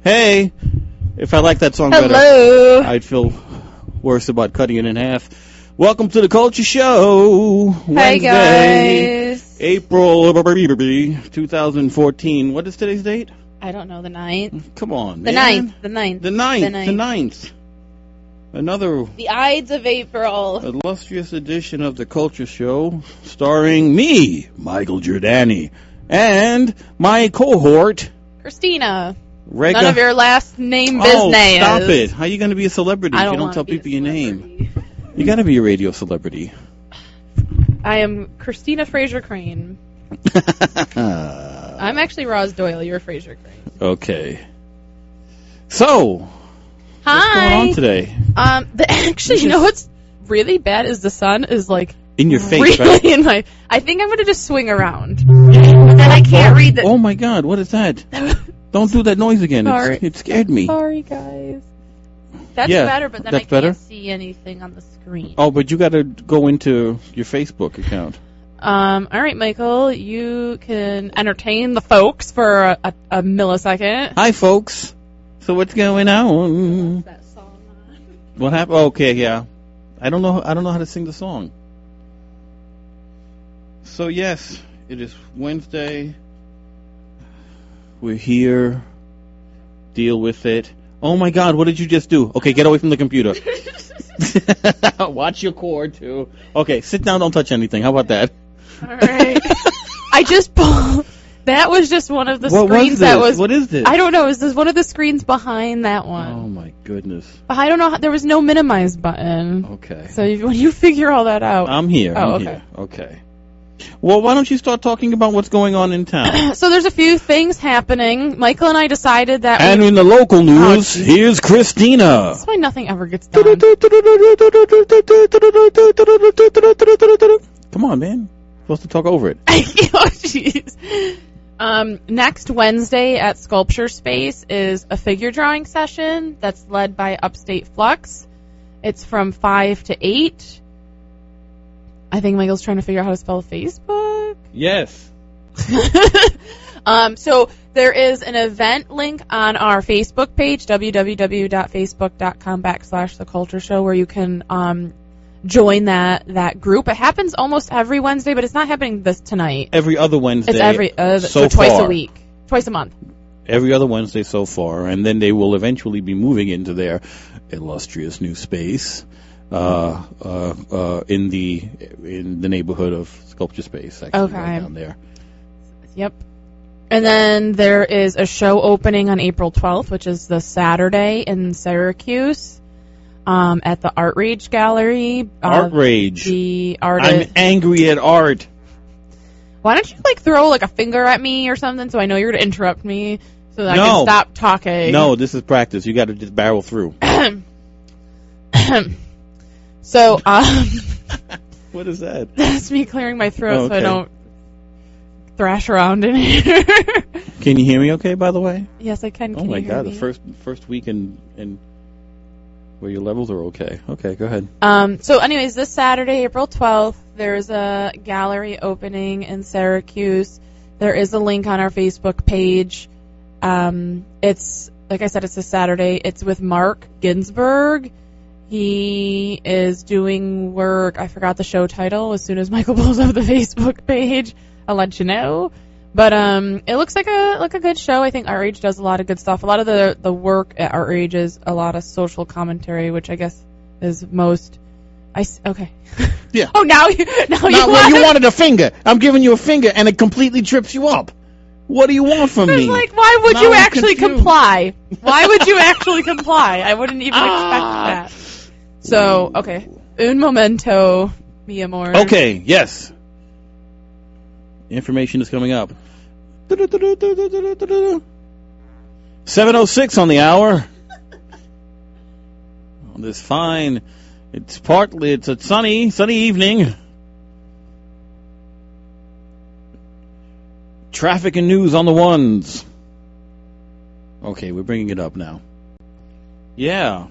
Hey, if I like that song Hello. better, I'd feel worse about cutting it in half. Welcome to the Culture Show. Hi, guys. April 2014. What is today's date? I don't know, the 9th. Come on, The man. 9th. The 9th. The 9th. Another The Ides of April. illustrious edition of the Culture Show, starring me, Michael Giordani, and my cohort, Christina. Rega. None of your last name business. Oh, stop it. How are you going to be a celebrity if you don't tell want to be people your name? You got to be a radio celebrity. I am Christina Fraser Crane. I'm actually Roz Doyle. You're Fraser Crane. Okay. So, Hi. what's going on today? Actually, you know what's really bad is the sun is like In your face, really right? in my. I think I'm gonna just swing around, but then I can't read the. Oh my God, what is that? Don't do that noise again. Sorry. It scared me. Sorry, guys. That's Yeah, better, but then I that's better? can't see anything on the screen. Oh, but you got to go into your Facebook account. All right, Michael, you can entertain the folks for a millisecond. Hi, folks. So what's going on? That song on? What happened? Okay, yeah. I don't know how to sing the song. So yes, it is Wednesday. We're here. Deal with it. Oh my God, what did you just do? Okay, get away from the computer. Watch your cord too. Okay, sit down, don't touch anything. How about that? All right. I just that was just one of the What was screens this? that was. What is this? I don't know. Is this one of the screens behind that one? Oh my goodness. I don't know. There was no minimize button. Okay. So when you figure all that out. I'm here. Oh, I'm here. Okay. Well, why don't you start talking about what's going on in town? So there's a few things happening. Michael and I decided that. And in the local news, here's Christina. That's why nothing ever gets done. Come on, man. Supposed to talk over it. Oh, jeez. Next Wednesday at Sculpture Space is a figure drawing session that's led by Upstate Flux. It's from 5 to 8. I think Michael's trying to figure out how to spell Facebook. Yes. So there is an event link on our Facebook page, www.facebook.com/The Culture Show, where you can join that group. It happens almost every Wednesday, but it's not happening tonight. Every other Wednesday. It's so twice far. a week, twice a month. Every other Wednesday so far, and then they will eventually be moving into their illustrious new space in the neighborhood of Sculpture Space. Actually, Okay. right down there. Yep. And then there is a show opening on April 12th, which is the Saturday in Syracuse, at the Art Rage Gallery. Art Rage. The artist. I'm angry at art. Why don't you throw a finger at me or something so I know you're going to interrupt me so that I can stop talking? No, this is practice. You got to just barrel through. So, What is that? that's me clearing my throat so I Okay. don't thrash around in here. Can you hear me okay, by the way? Yes, I can. Oh Can my you hear God, me? the first week in where your levels are okay. Okay, go ahead. So anyways, this Saturday, April 12th, there's a gallery opening in Syracuse. There is a link on our Facebook page. It's, like I said, it's this Saturday. It's with Mark Ginsberg. He is doing work. I forgot the show title. As soon as Michael pulls up the Facebook page, I'll let you know. But it looks like a good show. I think Art Rage does a lot of good stuff. A lot of the work at Art Rage is a lot of social commentary, which I guess is most. Okay. Yeah. Oh, now you wanted a finger. I'm giving you a finger, and it completely trips you up. What do you want from me? Why would Now you I'm actually confused. comply? Why would you actually comply? I wouldn't even expect that. So, okay. Un momento, mi amor. Okay, yes. Information is coming up. 7:06 on the hour. On this fine, it's a sunny evening. Traffic and news on the ones. Okay, we're bringing it up now. Yeah.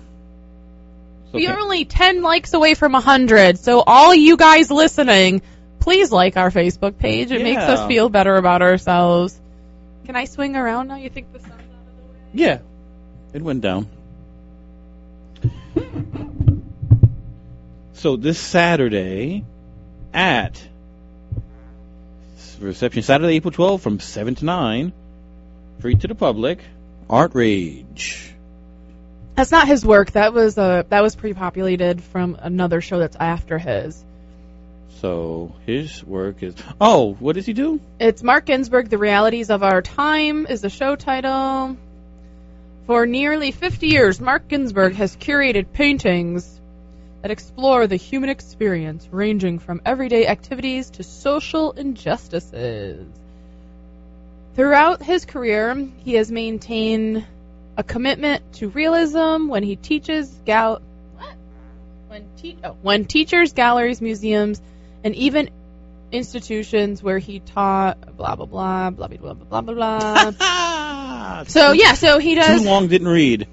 We are only 10 likes away from 100, so all you guys listening, please like our Facebook page. It makes us feel better about ourselves. Can I swing around now? You think the sun's out of the way? Yeah. It went down. So this Saturday at reception, Saturday, April 12th from 7 to 9, free to the public, Art Rage. That's not his work. That was pre-populated from another show that's after his. So his work is... Oh, what does he do? It's Mark Ginsburg, The Realities of Our Time is the show title. For nearly 50 years, Mark Ginsburg has curated paintings that explore the human experience, ranging from everyday activities to social injustices. Throughout his career, he has maintained a commitment to realism when he teaches when teachers, galleries, museums, and even institutions where he taught blah blah blah blah blah blah blah blah. So he does. Too long, didn't read.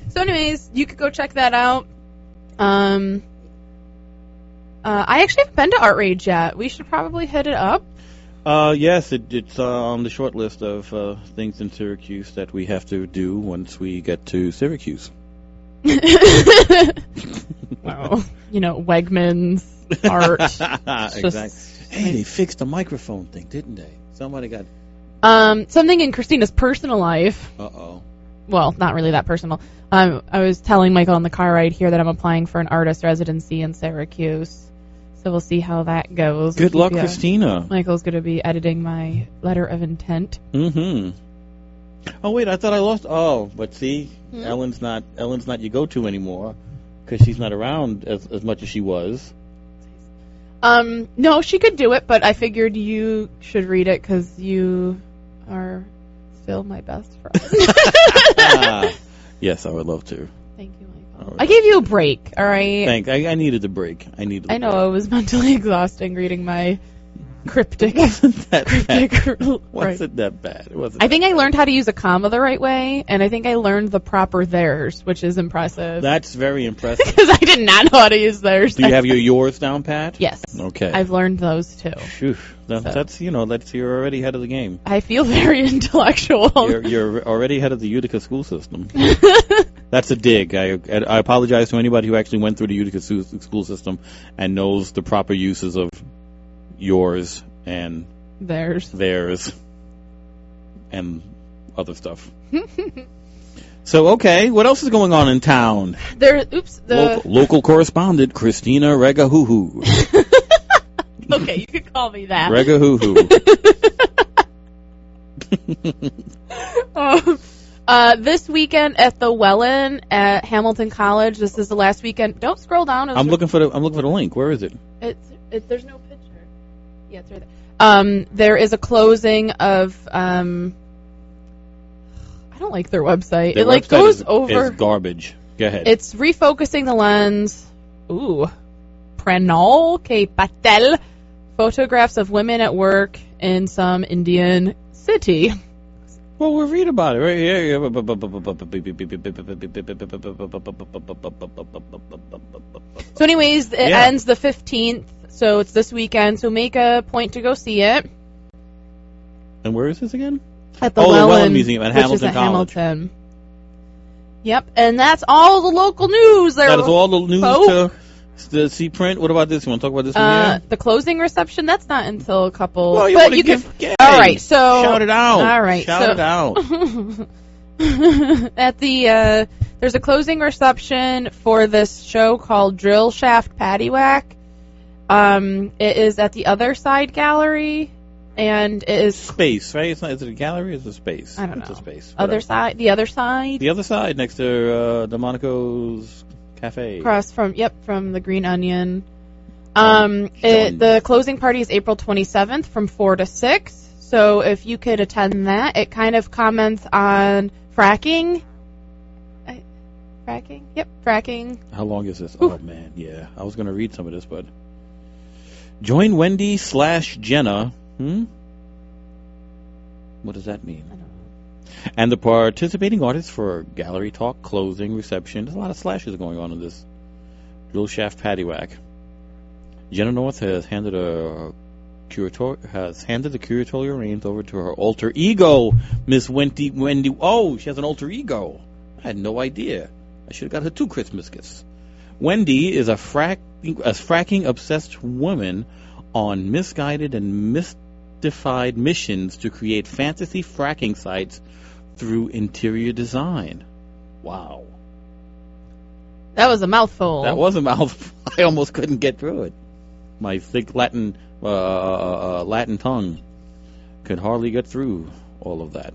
So anyways, you could go check that out. I actually haven't been to Art Rage yet. We should probably hit it up. Yes, it's on the short list of things in Syracuse that we have to do once we get to Syracuse. Well, Wegmans, art. Exactly. Hey, they fixed the microphone thing, didn't they? Somebody got... Something in Christina's personal life. Uh-oh. Well, not really that personal. I was telling Michael on the car ride here that I'm applying for an artist residency in Syracuse. So we'll see how that goes. Good luck, Christina. Michael's going to be editing my letter of intent. Mm-hmm. Oh, wait, I thought I lost... Oh, but see, Ellen's not your go-to anymore because she's not around as much as she was. No, she could do it, but I figured you should read it because you are still my best friend. Yes, I would love to. Thank you, Michael. I gave you a break, all right? Thanks. I needed a break. I know, it was mentally exhausting reading my cryptic. Wasn't that bad? Right. Wasn't that bad? It wasn't. I think I learned how to use a comma the right way, and I think I learned the proper theirs, which is impressive. That's very impressive. Because I did not know how to use theirs. Do you have your yours down pat? Yes. Okay. I've learned those too. Phew. That's you're already ahead of the game. I feel very intellectual. You're already ahead of the Utica school system. That's a dig. I apologize to anybody who actually went through the Utica school system and knows the proper uses of yours and theirs and other stuff. So, okay, what else is going on in town? Local correspondent Christina Regahuhu. Okay, you could call me that. Regahuhu. This weekend at the Wellen at Hamilton College. This is the last weekend. Don't scroll down. I'm looking for the link. Where is it? There's no picture. Yeah, it's right there. There is a closing of. I don't like their website. Their website goes over. It's garbage. Go ahead. It's refocusing the lens. Ooh, Pranal K. Patel. Photographs of women at work in some Indian city. Well, we'll read about it right here. So anyways, it ends the 15th, so it's this weekend, so make a point to go see it. And where is this again? At the Wellen Museum at Hamilton College. Hamilton. Yep, and that's all the local news there. That is all the news to the C-print. What about this? You want to talk about this one here? The closing reception, that's not until a couple... Well, but you can... All right, so... Shout it out. All right, Shout it out. At the... there's a closing reception for this show called Drill Shaft Paddywhack. It is at the Other Side Gallery, and it is... Space, right? Is it a gallery or is it a space? I don't know. It's a space. The Other Side? The Other Side, next to Delmonico's Cafe. Across from the Green Onion. The closing party is April 27th from 4 to 6. So if you could attend that, it kind of comments on fracking. Fracking? Yep, fracking. How long is this? Ooh. Oh, man, yeah. I was going to read some of this, but... Join Wendy/Jenna. What does that mean? I don't know. And the participating artists for gallery talk, closing, reception. There's a lot of slashes going on in this. Drill Shaft Paddywhack. Jenna North has handed the curatorial reins over to her alter ego, Miss Wendy. Oh, she has an alter ego. I had no idea. I should have got her 2 Christmas gifts. Wendy is a fracking-obsessed woman on misguided and mystified missions to create fantasy fracking sites through interior design. Wow. That was a mouthful. That was a mouthful. I almost couldn't get through it. My thick Latin tongue could hardly get through all of that.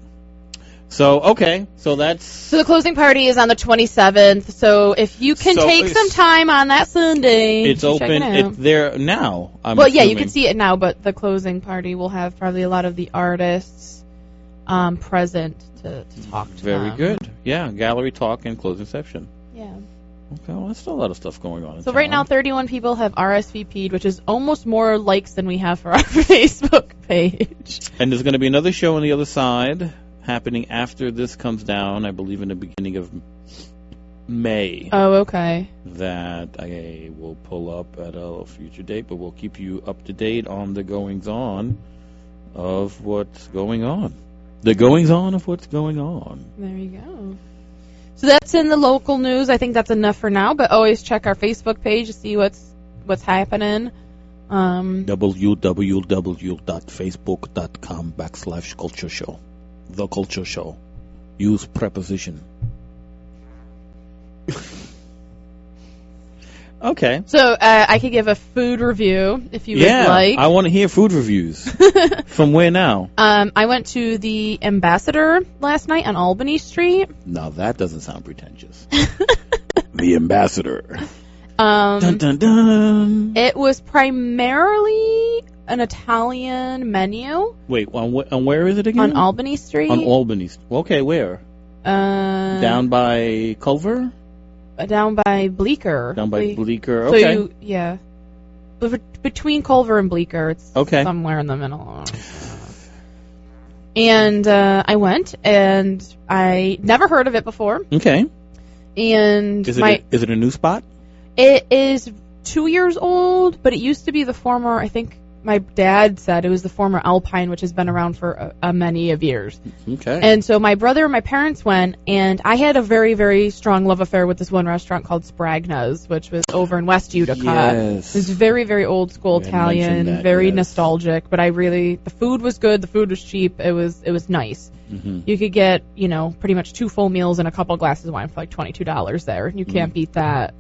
So, okay. So the closing party is on the 27th. So if you can take some time on that Sunday, it's open. It's there now. You can see it now, but the closing party will have probably a lot of the artists present to talk to Very them. good. Yeah, gallery talk and closing section. Yeah. Okay, well, there's still a lot of stuff going on. So right now, 31 people have RSVP'd, which is almost more likes than we have for our Facebook page. And there's going to be another show on the other side happening after this comes down, I believe in the beginning of May. Oh, okay. That I will pull up at a future date, but we'll keep you up to date on the goings-on of what's going on. The goings-on of what's going on. There you go. So that's in the local news. I think that's enough for now, but always check our Facebook page to see what's happening. www.facebook.com/culture show. The Culture Show. Use preposition. Okay. So I could give a food review if you would like. Yeah, I want to hear food reviews. From where now? I went to the Ambassador last night on Albany Street. Now that doesn't sound pretentious. The Ambassador. Dun, dun, dun. It was primarily an Italian menu. Wait, on where is it again? On Albany Street. On Albany. Okay, where? Down by Culver? Down by Bleecker. Down by Bleecker, okay. So between Culver and Bleecker, it's somewhere in the middle. And I went, and I never heard of it before. Okay. And is it a new spot? It is 2 years old, but it used to be the former, I think my dad said it was the former Alpine, which has been around for a many of years. Okay. And so my brother and my parents went, and I had a very, very strong love affair with this one restaurant called Spragna's, which was over in West Utica. Yes. It was very, very old school Italian, very nostalgic, but the food was good, the food was cheap, it was nice. Mm-hmm. You could get, pretty much 2 full meals and a couple glasses of wine for like $22 there. You can't beat that.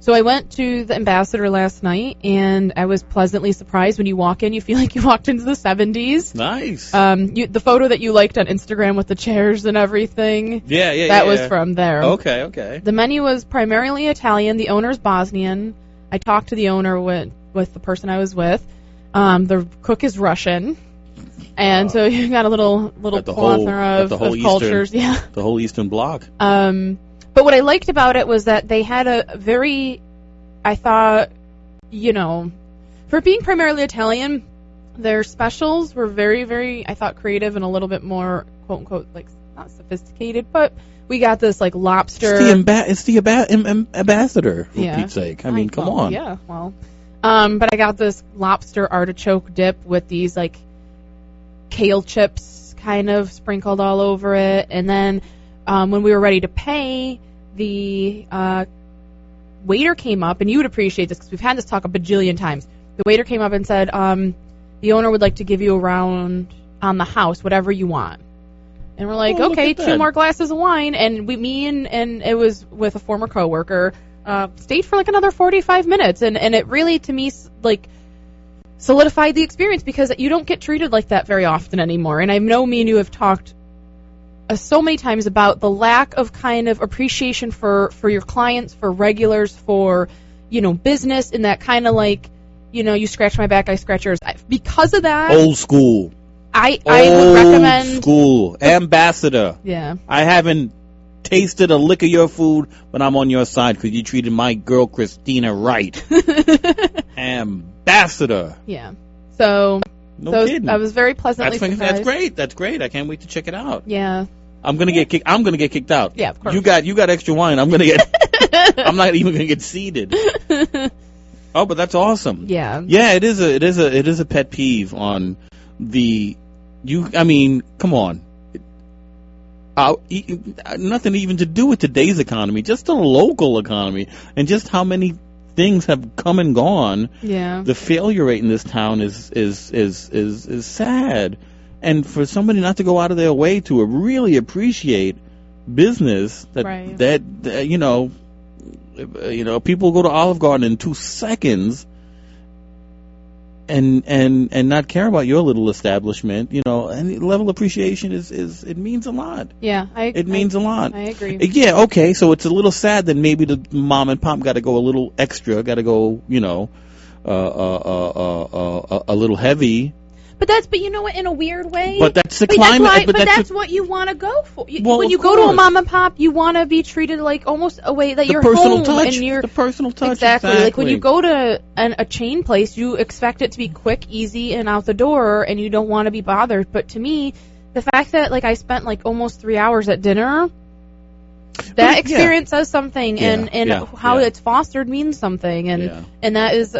So I went to the Ambassador last night, and I was pleasantly surprised. When you walk in, you feel like you walked into the 70s. Nice. The photo that you liked on Instagram with the chairs and everything. That was from there. Okay. The menu was primarily Italian. The owner's Bosnian. I talked to the owner with the person I was with. The cook is Russian. And so you got a little plethora of cultures. The whole Eastern Bloc. But what I liked about it was that they had a very, I thought, for being primarily Italian, their specials were very, very, I thought, creative and a little bit more, quote unquote, like, not sophisticated, but we got this, like, lobster. It's the Ambassador, for Pete's sake. I mean, come on. Yeah, well. But I got this lobster artichoke dip with these, like, kale chips kind of sprinkled all over it. And then when we were ready to pay, the waiter came up, and you would appreciate this because we've had this talk a bajillion times. The waiter came up and said, the owner would like to give you a round on the house, whatever you want. And we're like, okay, 2 more glasses of wine. And me and it was with a former coworker, stayed for like another 45 minutes. And it really, to me, like, solidified the experience because you don't get treated like that very often anymore. And I know me and you have talked so many times about the lack of kind of appreciation for your clients, for regulars, for, business, and that kind of like, you scratch my back, I scratch yours. Because of that. Old school. I would recommend. Old school. Ambassador. Yeah. I haven't tasted a lick of your food, but I'm on your side because you treated my girl Christina right. Ambassador. Yeah. So. No kidding. I was very pleasantly surprised. That's great. I can't wait to check it out. Yeah. I'm gonna get kicked out. Yeah, of course. You got extra wine. I'm gonna get. I'm not even gonna get seated. Oh, but that's awesome. Yeah. Yeah, it is a pet peeve on the. I mean, come on. nothing even to do with today's economy, just the local economy, and just how many things have come and gone. Yeah. The failure rate in this town is sad, and for somebody not to go out of their way to really appreciate business that people go to Olive Garden in 2 seconds. And not care about your little establishment, any level of appreciation is it means a lot. Yeah, it means a lot. I agree. Yeah, okay, so it's a little sad that maybe the mom and pop got to go a little extra, got to go, a little heavy. But you know what, in a weird way. But that's the climate. But that's what you want to go for. When you go to a mom and pop, you want to be treated like almost a way that you're home. And you're the personal touch. Exactly. Like when you go to a chain place, you expect it to be quick, easy, and out the door, and you don't want to be bothered. But to me, the fact that I spent almost 3 hours at dinner, that experience says something, and how it's fostered means something, and that is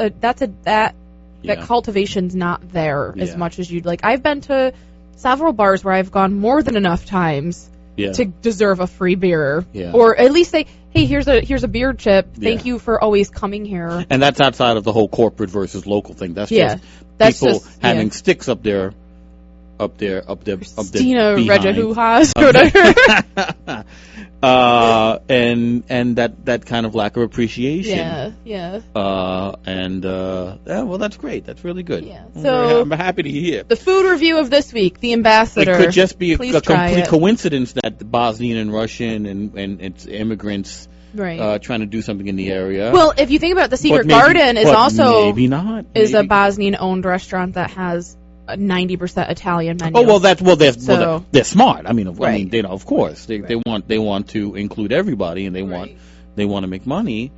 that cultivation's not there as much as you'd like. I've been to several bars where I've gone more than enough times to deserve a free beer, or at least say, "Hey, here's a beer chip. Thank you for always coming here." And that's outside of the whole corporate versus local thing. That's just people having sticks up their Christina Regia-hoo-has or whatever. And that kind of lack of appreciation. Well, that's great. That's really good. Yeah. So I'm happy to hear. The food review of this week, the ambassador. It could just be a complete coincidence that the Bosnian and Russian and its immigrants trying to do something in the area. Well, if you think about it, the Secret Garden is also maybe not. Is a Bosnian-owned restaurant that has a 90% Italian menu. Oh they're smart. I mean, of course they want to include everybody, and they want to make money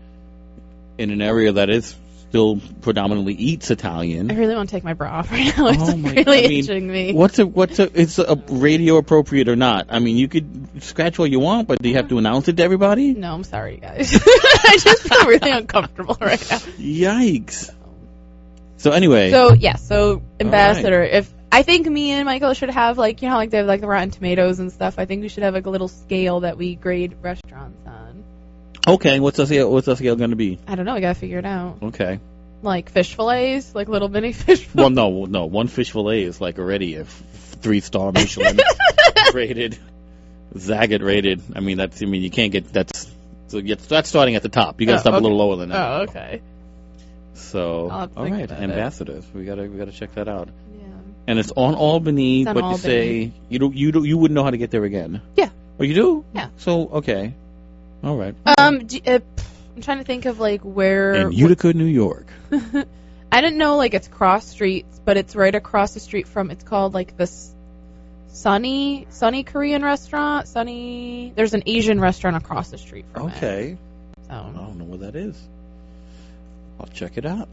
in an area that is still predominantly eats Italian. I really want to take my bra off right now. It's itching me. It's a radio appropriate or not? I mean, you could scratch all you want, but do you have to announce it to everybody? No, I'm sorry, guys. I just feel really uncomfortable right now. Yikes. So anyway. So ambassador. Right. If I think me and Michael should have how they have the Rotten Tomatoes and stuff. I think we should have a little scale that we grade restaurants on. Okay, what's the scale going to be? I don't know. We got to figure it out. Okay. Like fish fillets, like little mini fish fillets. Well, no. One fish fillet is already a 3-star Michelin rated, Zagat rated. I mean, you can't get that's starting at the top. You got to stop a little lower than that. Oh, okay. So, all right, ambassadors. We gotta check that out. Yeah. And it's on Albany, but you say you wouldn't know how to get there again. Yeah. Oh, you do? Yeah. So okay, all right. I'm trying to think of where in Utica, New York. I didn't know it's cross streets, but it's right across the street from. It's called this Sunny Korean restaurant. There's an Asian restaurant across the street from it. Okay. So I don't know what that is. I'll check it out.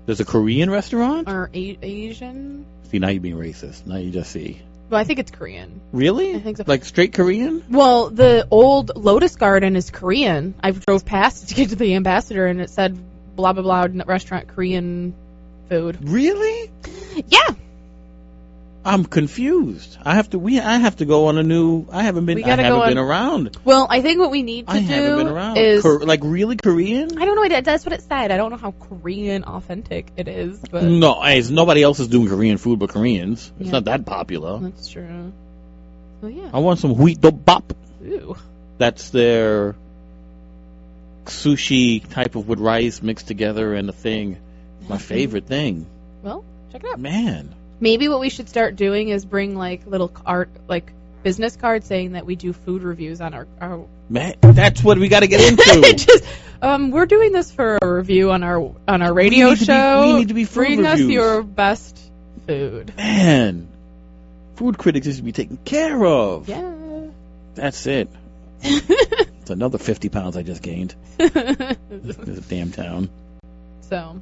There's a Korean restaurant? Or Asian? See, now you're being racist. Now you just see. Well, I think it's Korean. Really? I think so. Like straight Korean? Well, the old Lotus Garden is Korean. I drove past it to get to the ambassador, and it said blah, blah, blah, restaurant, Korean food. Really? Yeah. I'm confused. I have to go on a new. I haven't been around. Well, I think what we need to do is really Korean. I don't know. That's what it said. I don't know how Korean authentic it is. But no, nobody else is doing Korean food but Koreans. It's not that popular. That's true. Well, yeah. I want some wheat bop. Ooh. That's their sushi type of with rice mixed together and a thing. My favorite thing. Well, check it out. Man. Maybe what we should start doing is bring little art, business cards saying that we do food reviews on our Man, that's what we got to get into. We're doing this for a review on our radio show. We need to be food Bring reviews. Us your best food. Man, food critics used to be taken care of. Yeah. That's it. It's another 50 pounds I just gained. This damn town. So.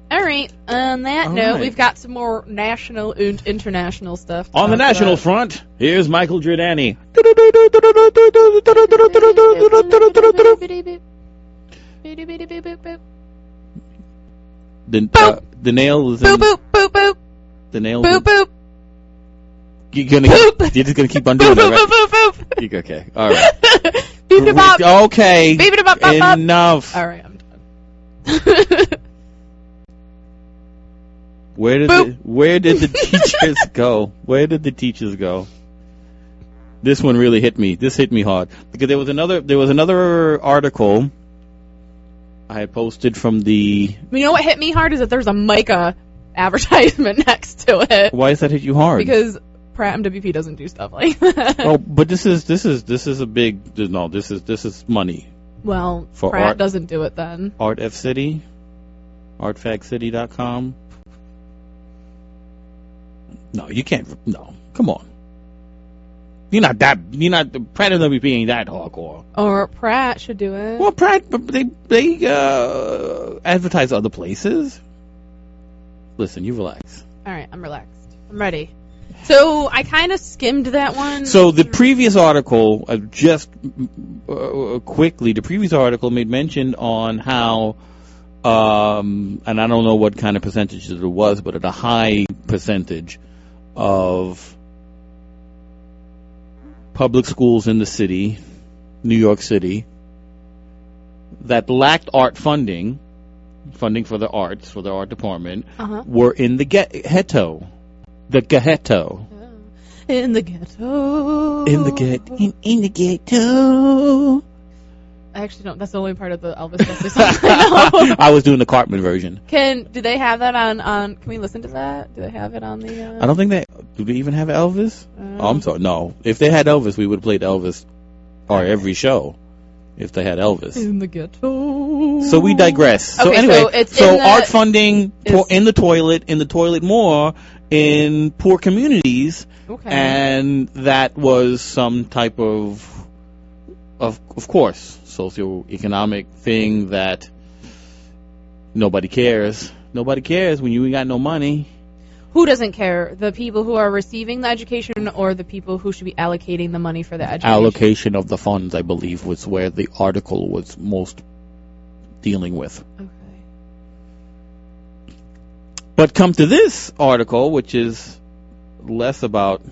All right. On that note, we've got some more national and international stuff. On the national front, here's Michael Giordani. The nail is in. Boop boop boop boop. The nail. Boop boop. You're just gonna keep on doing that, right? Boop. Okay, all right. Beep-a-bop. Okay, Beep-a-bop-bop-bop. enough. All right, I'm done. Where did the teachers go? Where did the teachers go? This one really hit me. This hit me hard because there was another article I had posted from the. You know what hit me hard is that there's a Micah advertisement next to it. Why does that hit you hard? Because Pratt MWP doesn't do stuff like that. Oh, but this is a big. No, this is money. Well, for Pratt art, doesn't do it then. Art F City, artfaccity.com. No, you can't. No, come on. You're not Pratt MWP ain't that hardcore. Or Pratt should do it. Well, Pratt, they advertise other places. Listen, you relax. All right, I'm relaxed. I'm ready. So I kind of skimmed that one. So the previous article, quickly, the previous article made mention on how, and I don't know what kind of percentage it was, but at a high percentage of public schools in the city, New York City, that lacked art funding for the arts, for the art department, were in the ghetto. The ghetto. In the ghetto. In the ghetto. I actually don't. That's the only part of the Elvis Presley song I know. I was doing the Cartman version. Do they have that on? Can we listen to that? Do they have it on the? I don't think do they even have Elvis? Oh, I'm sorry. No. If they had Elvis, we would have played Elvis or every show. If they had Elvis. In the ghetto. So we digress. Okay, so anyway, so art funding in the toilet more in poor communities. Okay. And that was some type of course, socioeconomic thing that nobody cares. Nobody cares when you ain't got no money. Who doesn't care? The people who are receiving the education or the people who should be allocating the money for the education? Allocation of the funds, I believe, was where the article was most dealing with. Okay. But come to this article, which is less about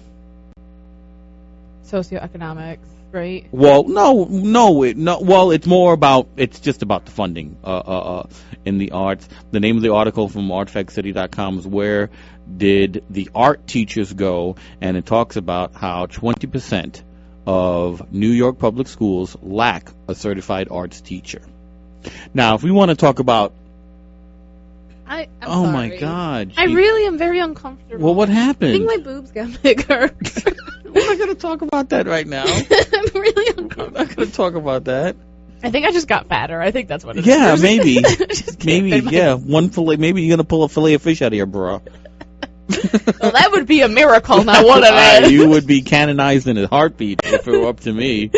socioeconomics, right? Well, no. Well, it's more about. It's just about the funding in the arts. The name of the article from artfaccity.com is "Where Did the Art Teachers Go?" and it talks about how 20% of New York public schools lack a certified arts teacher. Now, if we want to talk about, I'm oh sorry. my God! I really am very uncomfortable. Well, what happened? I think my boobs got bigger. We're not going to talk about that right now. I'm really uncomfortable. We're not going to talk about that. I think I just got fatter. I think that's what it is. Yeah, maybe. Maybe, yeah. One fillet. Maybe you're going to pull a fillet of fish out of your bra. Well, that would be a miracle, now wouldn't it? You would be canonized in a heartbeat if it were up to me.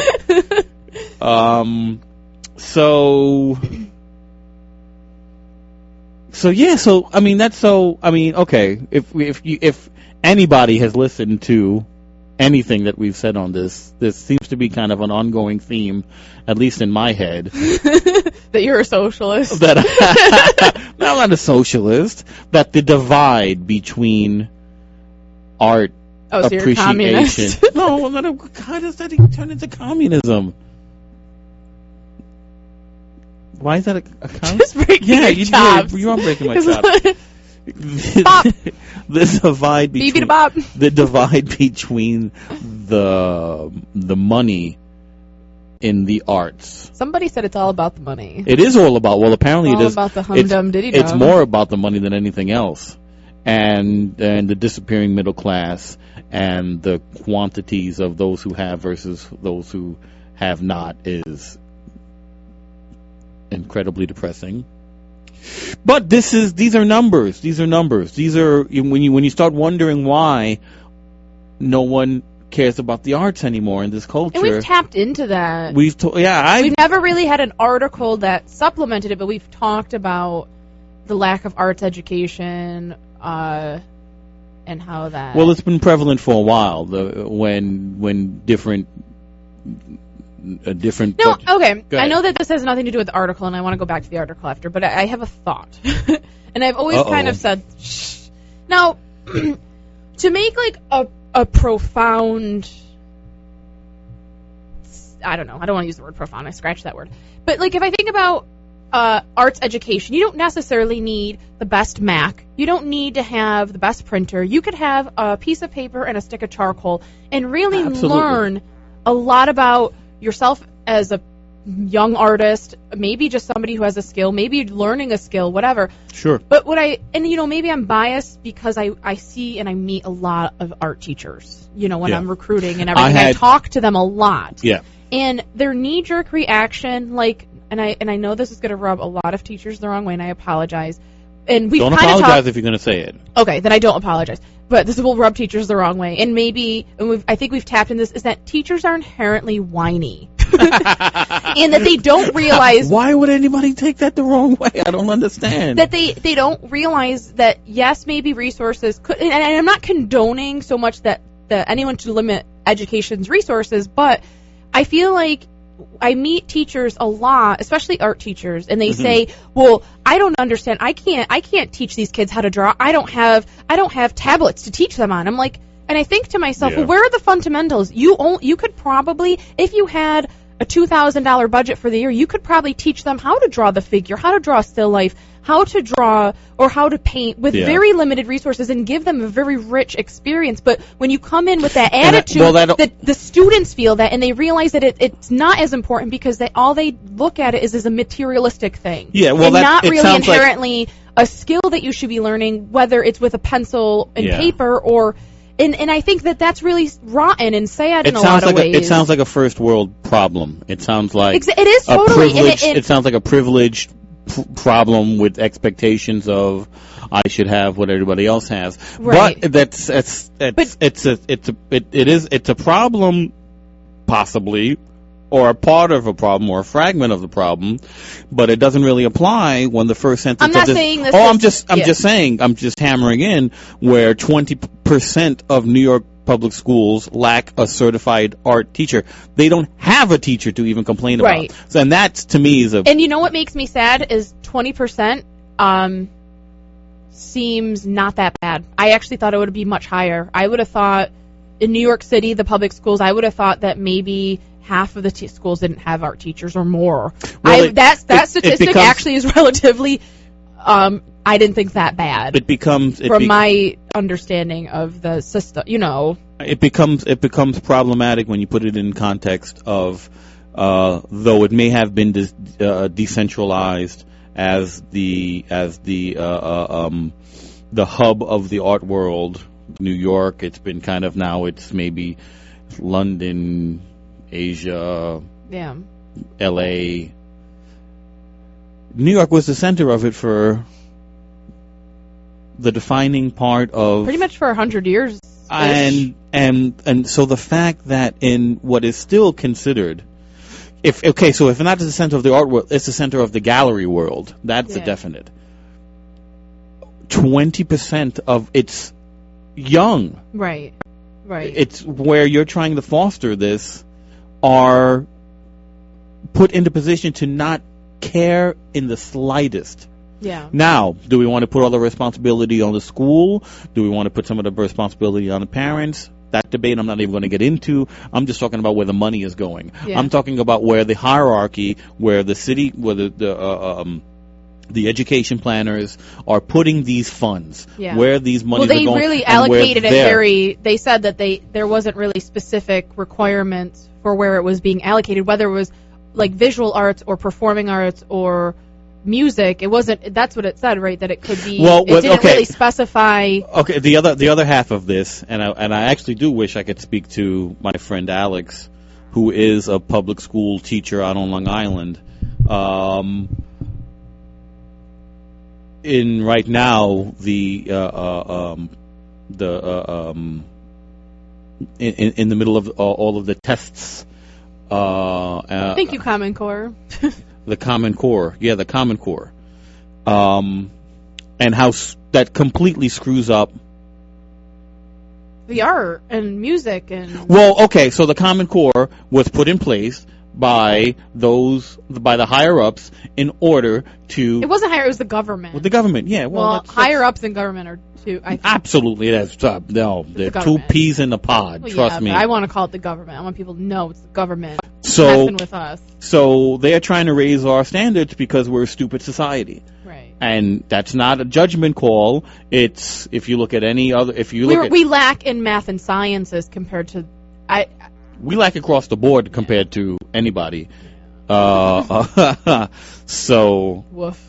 Okay. If anybody has listened to anything that we've said on this seems to be kind of an ongoing theme, at least in my head. That you're a socialist. That I'm not a socialist. That the divide between art so you're appreciation. No, I'm not. How does that turn into communism? Why is that a communism? Just breaking your chops. You are breaking my chops. The divide between the money in the arts. Somebody said it's all about the money. It is all about. Well, apparently it is. All about the hum-dum-diddy-dum. It's more about the money than anything else, and the disappearing middle class and the quantities of those who have versus those who have not is incredibly depressing. But these are numbers. These are when you start wondering why no one cares about the arts anymore in this culture. And we've tapped into that. We've never really had an article that supplemented it, but we've talked about the lack of arts education and how that. Well, it's been prevalent for a while. When different. Okay. I know that this has nothing to do with the article, and I want to go back to the article after, but I have a thought. And I've always kind of said, shh. Now, to make like a a profound, I don't know, I don't want to use the word profound, I scratched that word. But like if I think about arts education, you don't necessarily need the best Mac. You don't need to have the best printer. You could have a piece of paper and a stick of charcoal and really learn a lot about yourself as a young artist, maybe just somebody who has a skill, maybe learning a skill, whatever. Sure. But maybe I'm biased because I see and I meet a lot of art teachers, when I'm recruiting and everything. I talk to them a lot. Yeah. And their knee-jerk reaction, and I know this is going to rub a lot of teachers the wrong way, and I apologize. And we don't apologize if you're going to say it. Okay, then I don't apologize. But this will rub teachers the wrong way. And I think we've tapped in this, is that teachers are inherently whiny. And that they don't realize... Why would anybody take that the wrong way? I don't understand. That they don't realize that, yes, maybe resources could... And I'm not condoning so much that anyone should limit education's resources, but I feel like I meet teachers a lot, especially art teachers, and they say, "Well, I don't understand. I can't teach these kids how to draw. I don't have tablets to teach them on." I'm like, and I think to myself, well, where are the fundamentals? You could probably, if you had a $2,000 budget for the year, you could probably teach them how to draw the figure, how to draw still life, how to draw or how to paint with very limited resources and give them a very rich experience. But when you come in with that attitude, the students feel that and they realize that it's not as important because all they look at it is as a materialistic thing. Yeah, well, and not really inherently a skill that you should be learning, whether it's with a pencil and paper or... And I think that's really rotten and sad in a lot of ways. It sounds like a first world problem. It sounds like it is totally. It sounds like a privileged problem with expectations of I should have what everybody else has. Right. But it's a problem, possibly, or a part of a problem, or a fragment of the problem, but it doesn't really apply when the first sentence. I'm not saying this. I'm just hammering in where 20% of New York public schools lack a certified art teacher. They don't have a teacher to even complain about. Right. So, and that to me is And you know what makes me sad is 20%. Seems not that bad. I actually thought it would be much higher. I would have thought in New York City, the public schools, I would have thought that maybe half of the schools didn't have art teachers or more. Well, that statistic actually is relatively, I didn't think that bad. From my understanding of the system, It becomes problematic when you put it in context of, though it may have been decentralized as the hub of the art world, New York. It's been kind of now. It's maybe London, Asia, L.A. New York was the center of it for the defining part of pretty much for 100 years. And so the fact that in what is still considered, if not the center of the art world, it's the center of the gallery world. That's a definite. 20% of it's young. Right. It's where you're trying to foster this are put into position to not care in the slightest. Yeah. Now, do we want to put all the responsibility on the school? Do we want to put some of the responsibility on the parents? That debate I'm not even going to get into. I'm just talking about where the money is going. Yeah. I'm talking about where the hierarchy, where the city, where the education planners are putting these funds, where these monies are going. Well, they really allocated it they said that there wasn't really specific requirements for where it was being allocated, whether it was like visual arts or performing arts or music. It wasn't, that's what it said, right? That it could be, it didn't really specify. Okay, the other half of this, and I actually do wish I could speak to my friend Alex, who is a public school teacher out on Long Island. In right now, in the middle of all of the tests. Thank you, Common Core. The Common Core, the Common Core, and how that completely screws up the art and music and. Well, okay, so the Common Core was put in place by the higher ups in order to. It wasn't higher; it was the government. With the government, yeah. Well, higher ups and government are two. I think. Absolutely, that's no. They're two peas in the pod. Well, trust me. I want to call it the government. I want people to know it's the government messing with us. So they're trying to raise our standards because we're a stupid society. Right. And that's not a judgment call. It's if you look at any other. If you look, we lack in math and sciences compared to. We lack across the board compared to anybody. So. Woof.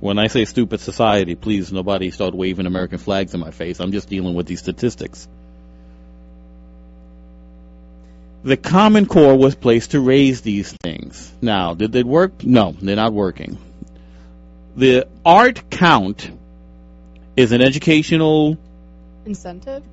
When I say stupid society, please nobody start waving American flags in my face. I'm just dealing with these statistics. The Common Core was placed to raise these things. Now, did it work? No, they're not working. The art count is an educational incentive.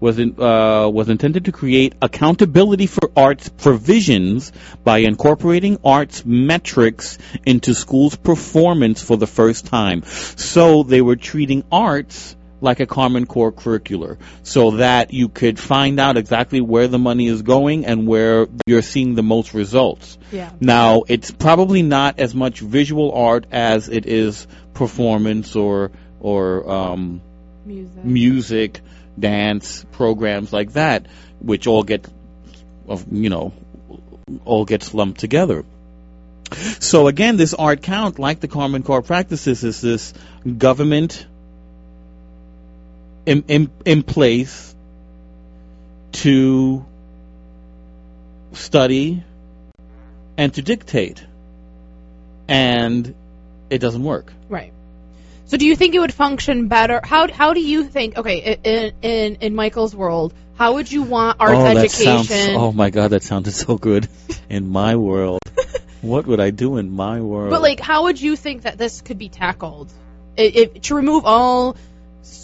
Was intended to create accountability for arts provisions by incorporating arts metrics into schools' performance for the first time. So they were treating arts like a Common Core curricular so that you could find out exactly where the money is going and where you're seeing the most results. Yeah. Now, it's probably not as much visual art as it is performance or music, dance, programs like that, which all get lumped together. So again, this art count, like the Common Core practices, is this government in place to study and to dictate, and it doesn't work. Right. So do you think it would function better? How do you think? Okay, in Michael's world, how would you want arts education? Oh my God, that sounded so good. In my world, what would I do in my world? But how would you think that this could be tackled? To remove all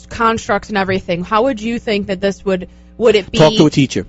constructs and everything, how would you think that this would it be? Talk to a teacher.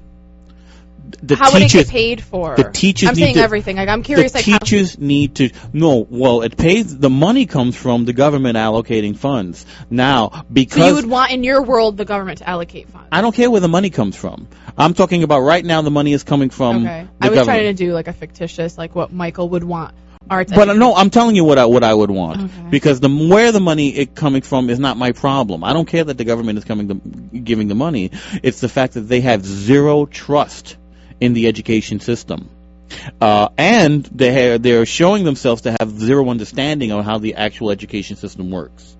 How would it get paid for? The teachers I'm saying everything. I'm curious. The teachers need to it pays. The money comes from the government allocating funds now because. So you would want in your world the government to allocate funds. I don't care where the money comes from. I'm talking about right now. The money is coming from. Okay. I was trying to do a fictitious what Michael would want. Arts but no, I'm telling you what I would want, okay. Because where the money is coming from is not my problem. I don't care that the government is giving the money. It's the fact that they have zero trust in the education system, and they're showing themselves to have zero understanding of how the actual education system works.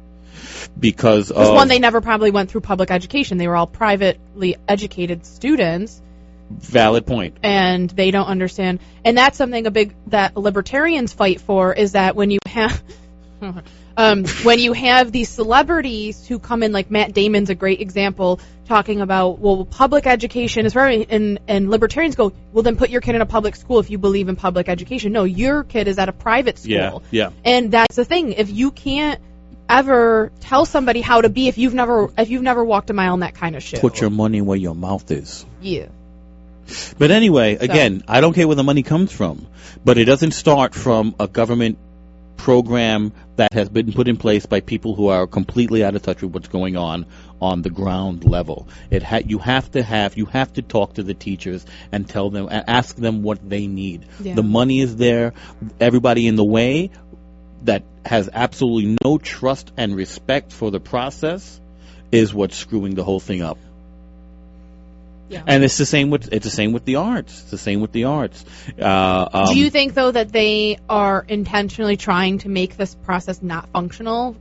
Because one, they never probably went through public education. They were all privately educated students. Valid point. And they don't understand. And that's something that libertarians fight for, is that when you have these celebrities who come in, like Matt Damon's a great example, talking about, public education is very, and libertarians go, well, then put your kid in a public school if you believe in public education. No, your kid is at a private school. Yeah. And that's the thing. If you can't ever tell somebody how to be, if you've never walked a mile in that kind of shit. Put your money where your mouth is. Yeah. But anyway, again, I don't care where the money comes from, but it doesn't start from a government program that has been put in place by people who are completely out of touch with what's going on the ground level. You have to talk to the teachers and tell them and ask them what they need. Yeah. The money is there. Everybody in the way that has absolutely no trust and respect for the process is what's screwing the whole thing up. Yeah. And it's the same with the arts. It's the same with the arts. Do you think, though, that they are intentionally trying to make this process not functional?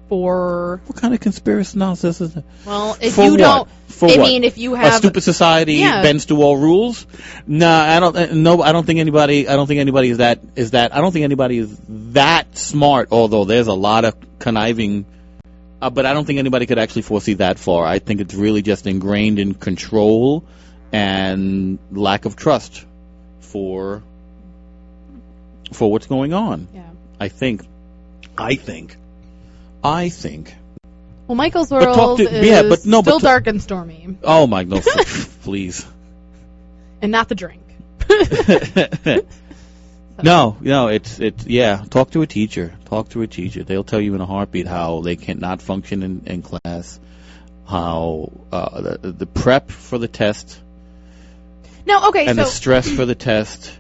For what kind of conspiracy analysis is that? Well, if you don't, I mean, if you have a stupid society bends to all rules. I don't think anybody is that. I don't think anybody is that smart. Although there's a lot of conniving. But I don't think anybody could actually foresee that far. I think it's really just ingrained in control and lack of trust for what's going on. Yeah. I think. Well, Michael's world is still dark and stormy. Oh my no, please. And not the drink. No, it's talk to a teacher. They'll tell you in a heartbeat how they cannot function in class, how the prep for the test. No, okay, And so... the stress for the test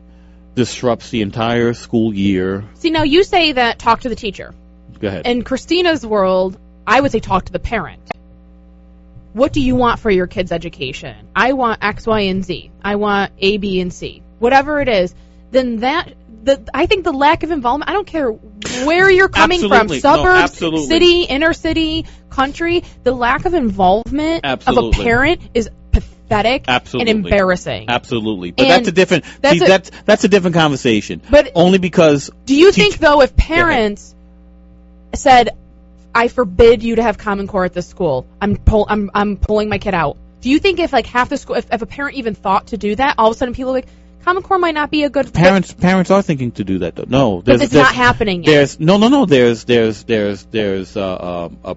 disrupts the entire school year. See, now you say that talk to the teacher. Go ahead. In Christina's world, I would say talk to the parent. What do you want for your kid's education? I want X, Y, and Z. I want A, B, and C. Whatever it is, then I think the lack of involvement, I don't care where you're coming Absolutely. from, suburbs, No, city, inner city, country, the lack of involvement of a parent is pathetic and embarrassing. Absolutely. But And that's a different conversation. But only because do you think though if parents said, I forbid you to have Common Core at this school, I'm pulling my kid out. Do you think if like half the school, if a parent even thought to do that, all of a sudden people are like, Common Core might not be a good parents are thinking to do that though. No, but it's not happening yet. There's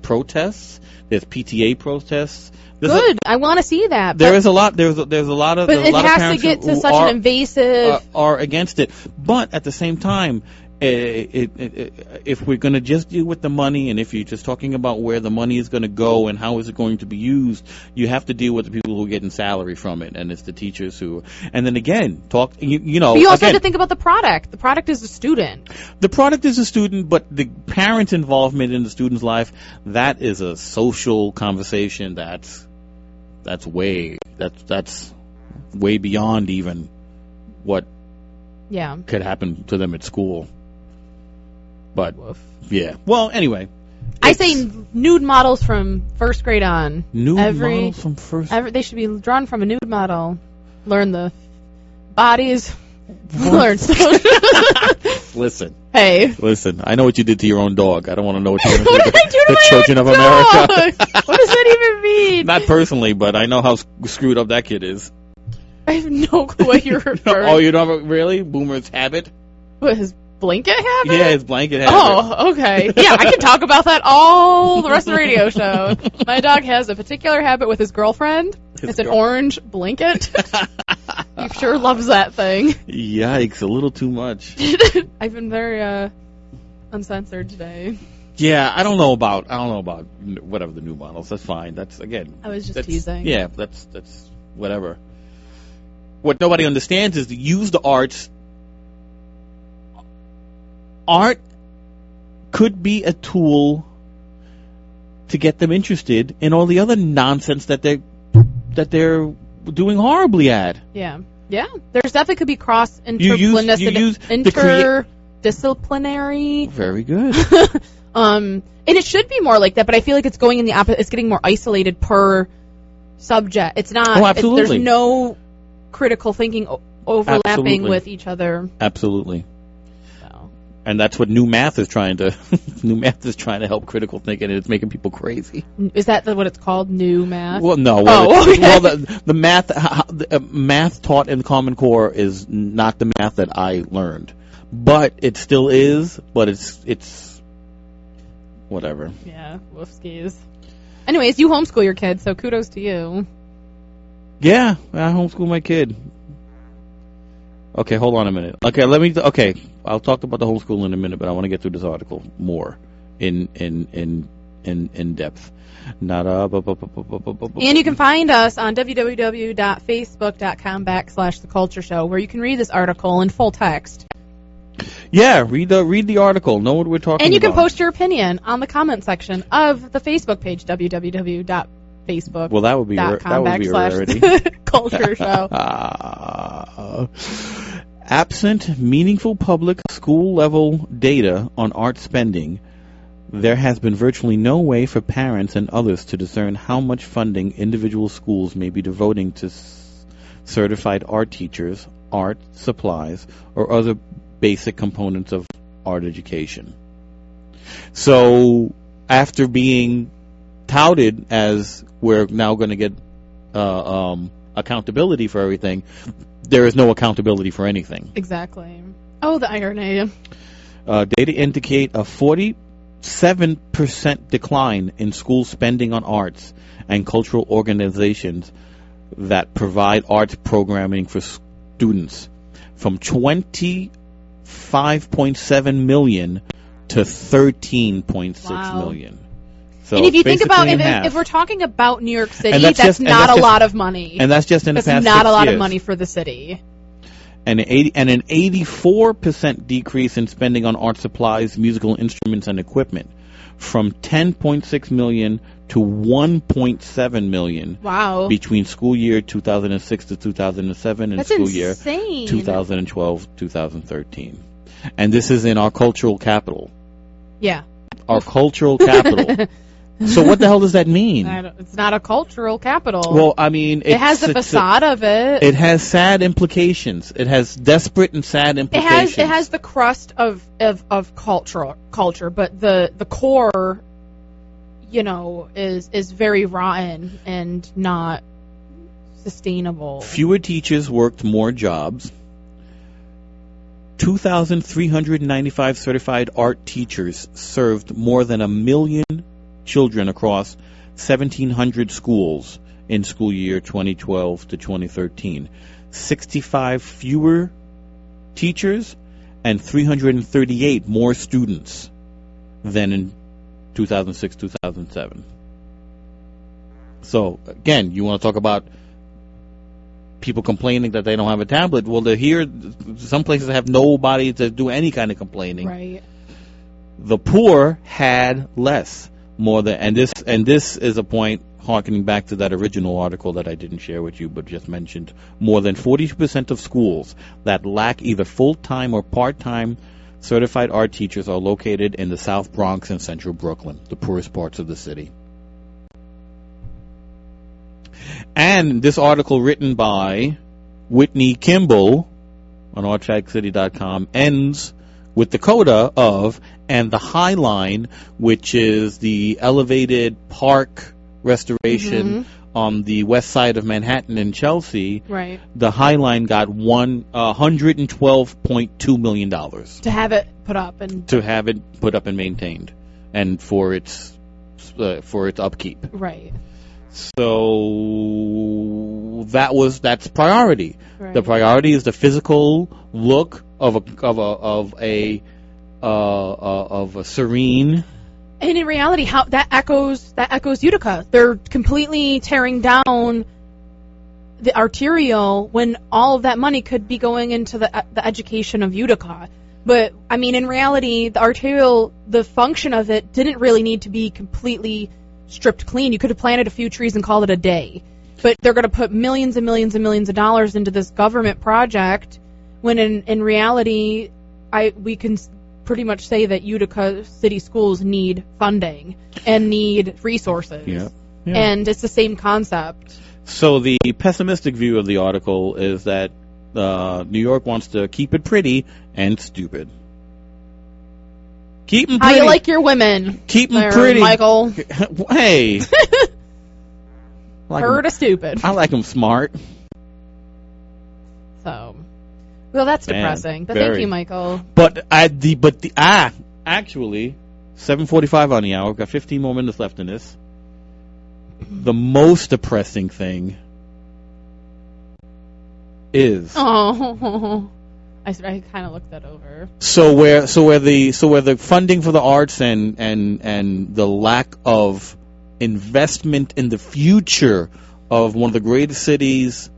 protests. There's PTA protests. Good. I want to see that. There's a lot of But it has to get to such an invasive are against it. But at the same time, if we're going to just deal with the money, and if you're just talking about where the money is going to go and how is it going to be used, you have to deal with the people who are getting salary from it, and it's the teachers who. And then again, you know. But you also have to think about the product. The product is the student. The product is a student, but the parent's involvement in the student's life, that is a social conversation. That's way beyond even what could happen to them at school. But yeah. Well, anyway, I say nude models from first grade on. Models from first. They should be drawn from a nude model. Learn the bodies. Learn stuff. Listen. Hey. Listen. I know what you did to your own dog. I don't want to know what you did to the children of America. What does that even mean? Not personally, but I know how screwed up that kid is. I have no clue what you're referring. Oh, you don't really? Boomer's habit? What, his blanket habit? Yeah, his blanket habit. Oh, okay. Yeah, I can talk about that all the rest of the radio show. My dog has a particular habit with his girlfriend. It's an orange blanket. He sure loves that thing. Yikes, a little too much. I've been very uncensored today. Yeah, I don't know about whatever the new models. That's fine. That's again. I was just teasing. Yeah, that's whatever. What nobody understands is to use the arts. Art could be a tool to get them interested in all the other nonsense that they're doing horribly at. Yeah. There's definitely could be interdisciplinary. Very good. And it should be more like that, but I feel like it's going in the opposite. It's getting more isolated per subject. It's not. Oh, absolutely. There's no critical thinking overlapping with each other. Absolutely. And that's what new math is trying to help critical thinking, and it's making people crazy. Is that what it's called, new math? Well, no. The math taught in Common Core is not the math that I learned, but it still is. But it's whatever. Yeah, woofskis. Anyways, you homeschool your kid, so kudos to you. Yeah, I homeschool my kid. Okay, hold on a minute. Okay, I'll talk about the homeschool in a minute, but I want to get through this article more in depth. And you can find us on www.facebook.com/thecultureshow, where you can read this article in full text. Yeah, read the article. Know what we're talking about. And you can post your opinion on the comment section of the Facebook page, www.facebook.com. Well, that would be a rarity. Culture Show. Absent meaningful public school-level data on art spending, there has been virtually no way for parents and others to discern how much funding individual schools may be devoting to certified art teachers, art supplies, or other basic components of art education. So, after being touted as we're now going to get accountability for everything, there is no accountability for anything. Exactly. Oh, the irony. Data indicate a 47% decline in school spending on arts and cultural organizations that provide arts programming for students, from 25.7 million to 13.6 million. So and if you think about if we're talking about New York City, that's not a lot of money. And that's just in the past 6 years. That's not a lot of money for the city. And an 84% decrease in spending on art supplies, musical instruments, and equipment, from $10.6 million to $1.7 million. Wow. Between school year 2006 to 2007 and That's school insane. year 2012-2013. And this is in our cultural capital. Yeah. Our cultural capital. So what the hell does that mean? It's not a cultural capital. Well, I mean, it has the facade of it. It has sad implications. It has desperate and sad implications. It has the crust of culture, but the core, is very rotten and not sustainable. Fewer teachers worked more jobs. 2,395 certified art teachers served more than 1 million children across 1,700 schools in school year 2012 to 2013. 65 fewer teachers and 338 more students than in 2006-2007. So, again, you want to talk about people complaining that they don't have a tablet. Well, they're here. Some places have nobody to do any kind of complaining. Right. The poor had less. And this is a point harkening back to that original article that I didn't share with you but just mentioned. More than 42% of schools that lack either full-time or part-time certified art teachers are located in the South Bronx and Central Brooklyn, the poorest parts of the city. And this article, written by Whitney Kimball on ArtShackCity.com, ends with the coda of, and the High Line, which is the elevated park restoration on the west side of Manhattan and Chelsea. Right. The High Line got $112.2 million to have it put up and maintained, and for its upkeep. Right. So that's priority. Right. The priority is the physical look of a serene. And in reality, how that echoes Utica. They're completely tearing down the arterial when all of that money could be going into the education of Utica. But I mean, in reality, the arterial, the function of it didn't really need to be completely stripped clean. You could have planted a few trees and called it a day. But they're going to put millions and millions and millions of dollars into this government project when in reality, we can pretty much say that Utica City Schools need funding and need resources. Yeah. And it's the same concept. So the pessimistic view of the article is that New York wants to keep it pretty and stupid. Keep them pretty. How you like your women? Keep them pretty, Michael. Hey. Heard a stupid. I like them smart. So, well, that's depressing. But very. Thank you, Michael. Actually, 7:45 on the hour. We've got 15 more minutes left in this. The most depressing thing is. Oh. I kind of looked that over. So where the funding for the arts and the lack of investment in the future of one of the greatest cities,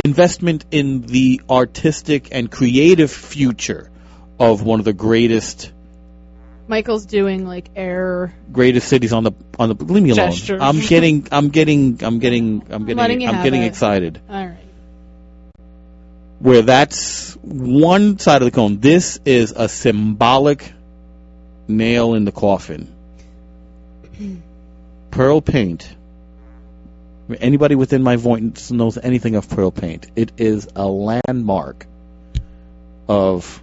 investment in the artistic and creative future of one of the greatest. Michael's doing greatest cities on the. Leave me alone. Gestures. I'm getting excited. All right. Where that's one side of the cone. This is a symbolic nail in the coffin. Pearl paint. Anybody within my voice knows anything of pearl paint. It is a landmark of...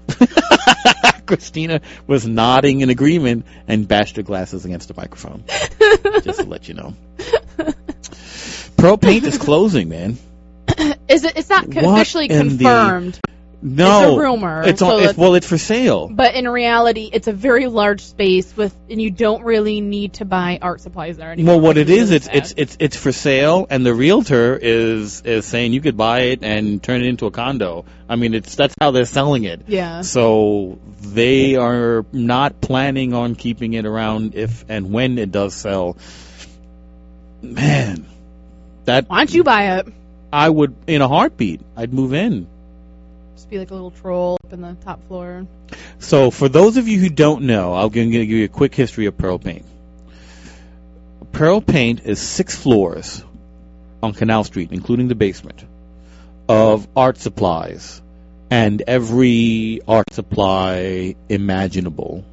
Christina was nodding in agreement and bashed her glasses against the microphone. Just to let you know. Pearl paint is closing, man. It's not officially confirmed. No, it's a rumor. It's for sale. But in reality, it's a very large space and you don't really need to buy art supplies there anymore. Well, what it is, it's for sale, and the realtor is saying you could buy it and turn it into a condo. I mean, that's how they're selling it. Yeah. So they are not planning on keeping it around if and when it does sell. Man, why don't you buy it? I would, in a heartbeat. I'd move in. Just be like a little troll up in the top floor. So, for those of you who don't know, I'm going to give you a quick history of Pearl Paint. Pearl Paint is 6 floors on Canal Street, including the basement, of art supplies, and every art supply imaginable,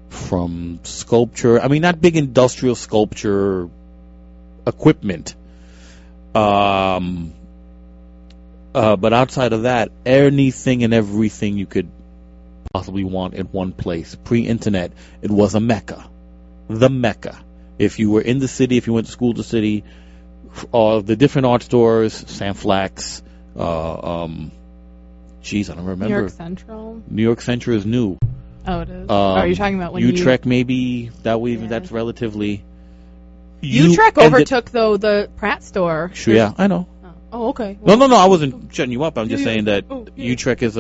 from sculpture. I mean, not big industrial sculpture equipment. But outside of that, anything and everything you could possibly want in one place. Pre-internet, it was a mecca. The mecca. If you were in the city, if you went to school to the city, the different art stores, Sam Flax, I don't remember. New York Central? New York Central is new. Oh, it is? You're talking about when Utrecht maybe, that's relatively... Utrecht overtook, though, the Pratt store. Sure, yeah, I know. Oh, okay. Well, no, I wasn't shutting you up. I'm just saying that Utrecht is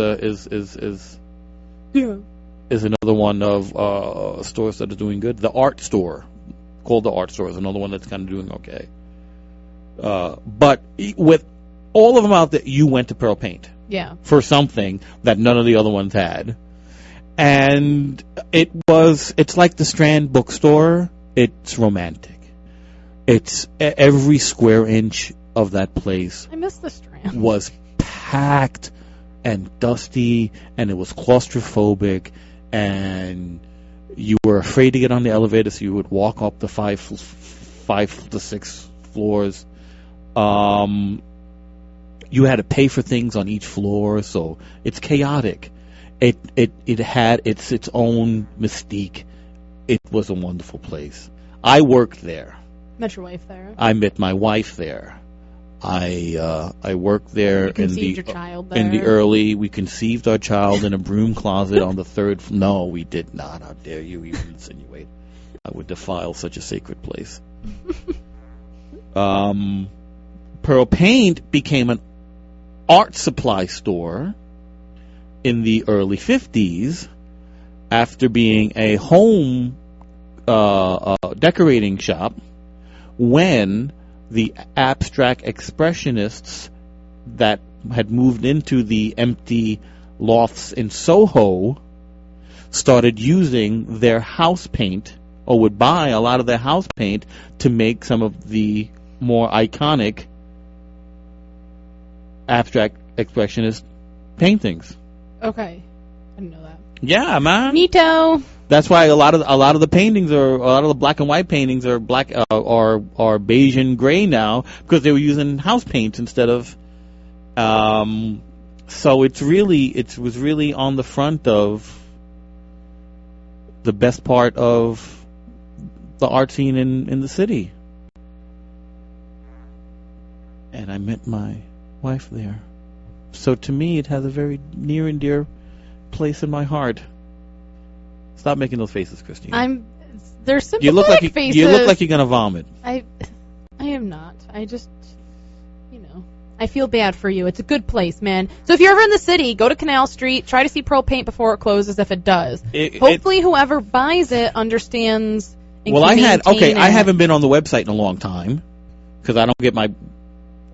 another one of stores that are doing good. The art store, called the art store, is another one that's kind of doing okay. But with all of them out there, you went to Pearl Paint. Yeah. For something that none of the other ones had. And it's like the Strand bookstore. It's romantic. It's every square inch of that place. I miss the Strand. Was packed and dusty, and it was claustrophobic, and you were afraid to get on the elevator, so you would walk up the 5 to 6 floors. You had to pay for things on each floor, so it's chaotic. It had its own mystique. It was a wonderful place. I worked there. Met your wife there. I met my wife there. I worked there. You conceived your child there. In the early. We conceived our child in a broom closet on the 3rd. No, we did not. How dare you even insinuate? I would defile such a sacred place. Pearl Paint became an art supply store in the early 50s after being a home decorating shop when the abstract expressionists that had moved into the empty lofts in Soho started using their house paint, or would buy a lot of their house paint to make some of the more iconic abstract expressionist paintings. Okay. I didn't know that. Yeah, man. Neato. That's why a lot of the paintings a lot of the black and white paintings are black are beige and gray now because they were using house paints instead of. So it was really on the front of the best part of the art scene in the city. And I met my wife there. So to me, it has a very near and dear place in my heart. Stop making those faces, Christina. They're sympathetic faces. You look like you're gonna vomit. I am not. I just, I feel bad for you. It's a good place, man. So if you're ever in the city, go to Canal Street. Try to see Pearl Paint before it closes. If it does, hopefully whoever buys it understands. I haven't been on the website in a long time because I don't get my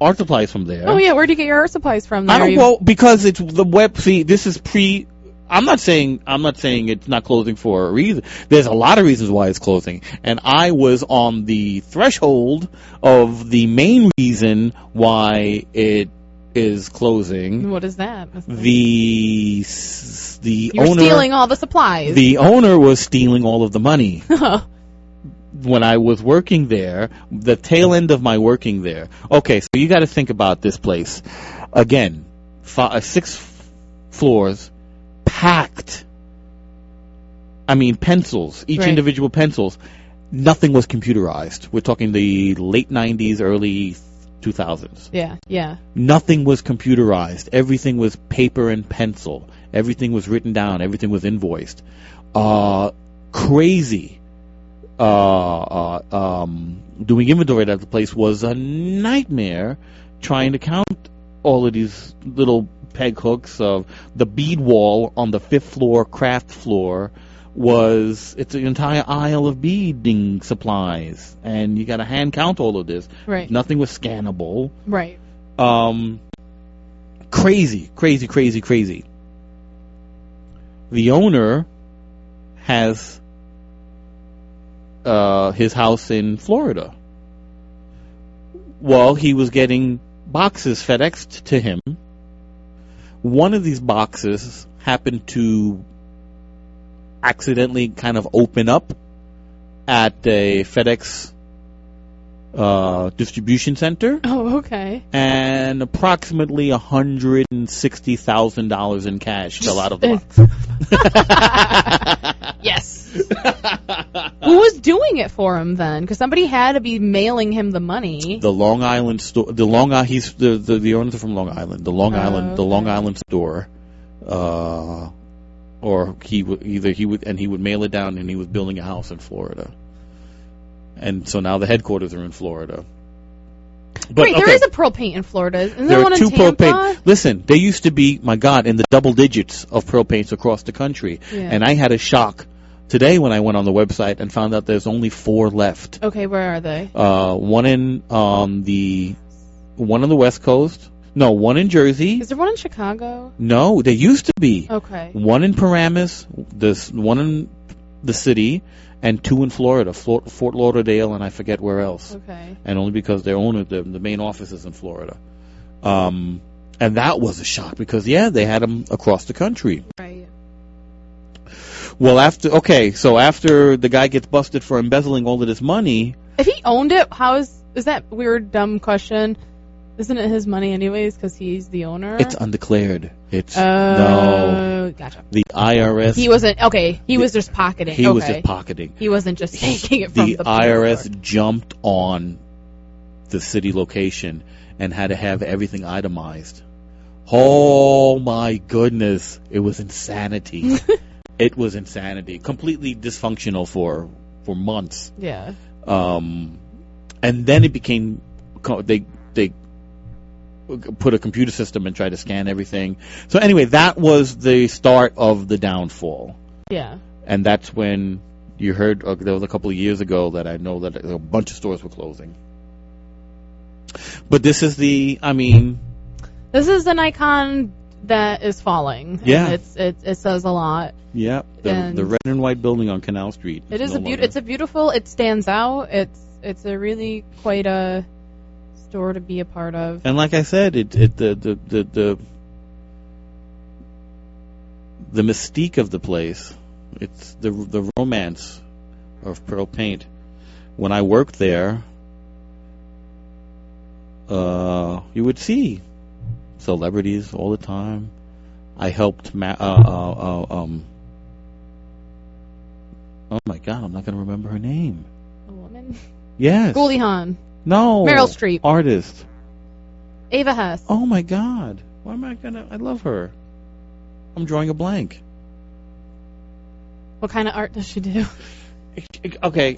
art supplies from there. Oh yeah, where do you get your art supplies from? There? Because it's the web. See, this is pre. I'm not saying it's not closing for a reason. There's a lot of reasons why it's closing, and I was on the threshold of the main reason why it is closing. What is that? The You're owner stealing all the supplies. The owner was stealing all of the money. When I was working there, the tail end of my working there. Okay, so you got to think about this place. Again, 6 floors, packed. I mean, pencils, each individual pencils. Nothing was computerized. We're talking the late 90s, early 2000s. Yeah. Nothing was computerized. Everything was paper and pencil. Everything was written down. Everything was invoiced. Crazy. Doing inventory at the place was a nightmare. Trying to count all of these little peg hooks of the bead wall on the 5th floor craft floor. It's an entire aisle of beading supplies, and you got to hand count all of this. Right. Nothing was scannable. Right. Crazy. The owner has his house in Florida. Well, he was getting boxes FedExed to him. One of these boxes happened to accidentally kind of open up at a FedEx distribution center. Oh, okay. And approximately $160,000 in cash fell out of the box. Yes. Who was doing it for him then? Because somebody had to be mailing him the money. The Long Island store. He's the owners are from Long Island. The Long Island store. Or he would mail it down, and he was building a house in Florida. And so now the headquarters are in Florida. But, Wait, there is a Pearl Paint in Florida. Isn't there there one are two in Tampa? Pearl Paint. Listen, there used to be, my God, in the double digits of Pearl Paints across the country. Yeah. And I had a shock today when I went on the website and found out there's only 4 left. Okay, where are they? One on the West Coast. No, one in Jersey. Is there one in Chicago? No, there used to be. Okay. One in Paramus, one in the city, and 2 in Florida, Fort Lauderdale, and I forget where else. Okay. And only because their owner, the main office is in Florida. And that was a shock because, they had them across the country. Right. Well, after the guy gets busted for embezzling all of this money. If he owned it, is that weird, dumb question? Isn't it his money anyways because he's the owner? It's undeclared. No. Gotcha. The IRS. He wasn't, okay, he was just pocketing. He was just pocketing. He wasn't just taking it from the IRS jumped on the city location and had to have everything itemized. Oh my goodness. It was insanity. It was insanity. Completely dysfunctional for months. Yeah. And then it became, they put a computer system and tried to scan everything. So anyway, that was the start of the downfall. Yeah. And that's when you heard, there was a couple of years ago that I know that a bunch of stores were closing. But this is this is an icon that is falling. Yeah. It says a lot. Yeah. The red and white building on Canal Street. It is it's a beautiful, it stands out. It's a really quite a store to be a part of. And like I said, the mystique of the place, it's the romance of Pearl Paint. When I worked there, you would see celebrities all the time. I helped oh my God, I'm not going to remember her name. A woman? Yes. Goldie Hawn. No. Meryl Streep. Artist. Ava Hess. Oh my God. Why am I I love her. I'm drawing a blank. What kind of art does she do? Okay.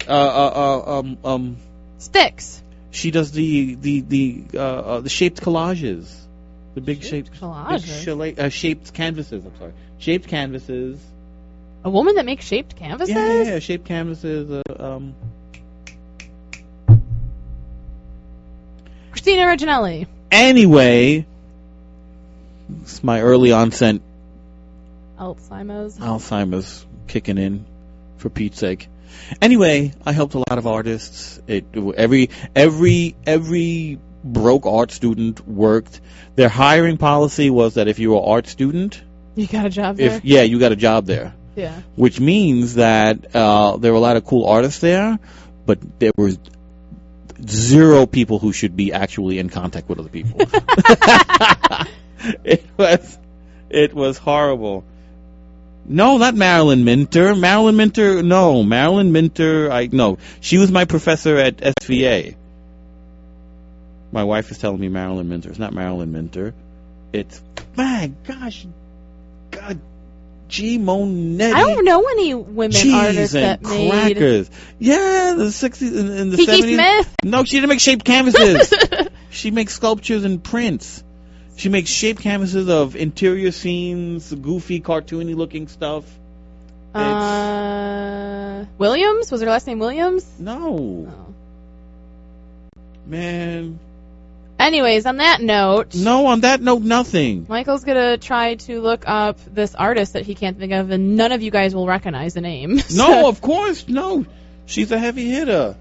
Sticks. She does the shaped collages. The big shaped collages. Shaped canvases. I'm sorry. Shaped canvases. A woman that makes shaped canvases? Yeah, shaped canvases. Christina Reginelli. Anyway, it's my early onset Alzheimer's kicking in, for Pete's sake. Anyway, I helped a lot of artists. Every broke art student worked. Their hiring policy was that if you were an art student, you got a job there. You got a job there. Yeah. Which means that there were a lot of cool artists there, but there were 0 people who should be actually in contact with other people. It was horrible. No, not Marilyn Minter. Marilyn Minter, she was my professor at SVA. My wife is telling me Marilyn Minter. It's not Marilyn Minter. It's, my gosh, God, G. Monetti. I don't know any women artists that made crackers. Yeah, the 60s and the Kiki 70s. Smith. No, she didn't make shaped canvases. She makes sculptures and prints. She makes shaped canvases of interior scenes, goofy, cartoony looking stuff. Williams? Was her last name Williams? No. Oh. Man. Anyways, on that note... No, on that note, nothing. Michael's going to try to look up this artist that he can't think of, and none of you guys will recognize the name. No, of course, no. She's a heavy hitter.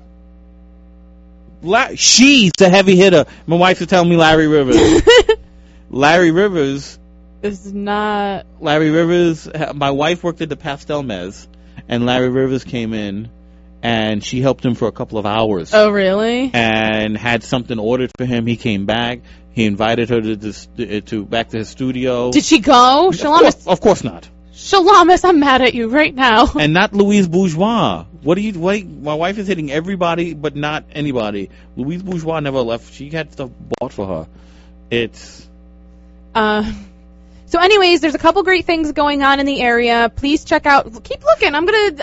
She's a heavy hitter. My wife is telling me Larry Rivers. Larry Rivers... is not... Larry Rivers... My wife worked at the Pastel Mez, and Larry Rivers came in, and she helped him for a couple of hours. Oh, really? And had something ordered for him. He came back. He invited her to back to his studio. Did she go? Shalamis, of course not. Shalamis, I'm mad at you right now. And not Louise Bourgeois. My wife is hitting everybody, but not anybody. Louise Bourgeois never left. She had stuff bought for her. It's... So anyways, there's a couple great things going on in the area. Please check out, keep looking. I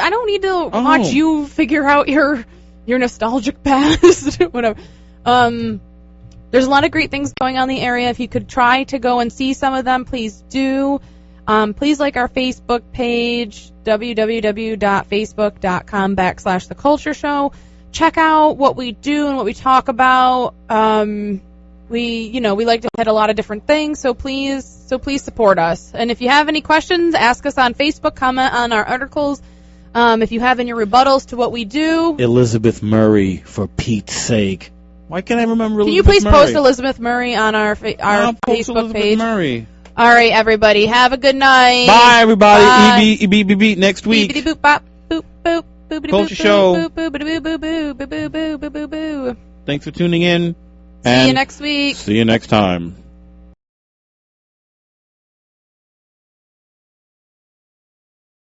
don't need to watch you figure out your nostalgic past. Whatever. There's a lot of great things going on in the area. If you could try to go and see some of them, please do. Please like our Facebook page, www.facebook.com/The Culture Show. Check out what we do and what we talk about. We like to hit a lot of different things, so please support us. And if you have any questions, ask us on Facebook, comment on our articles. If you have any rebuttals to what we do. Elizabeth Murray, for Pete's sake. Why can't I remember Elizabeth Murray? Can you please post Elizabeth Murray on our Facebook Elizabeth page? Murray. All right, everybody. Have a good night. Bye, everybody. Bye. Beep, next week. Boop, bop, boop, boop, boop, Culture Show. Boo, boo, boo, boo, boo, boo, boo, boo, boo, boo. Thanks for tuning in. See you next week. See you next time.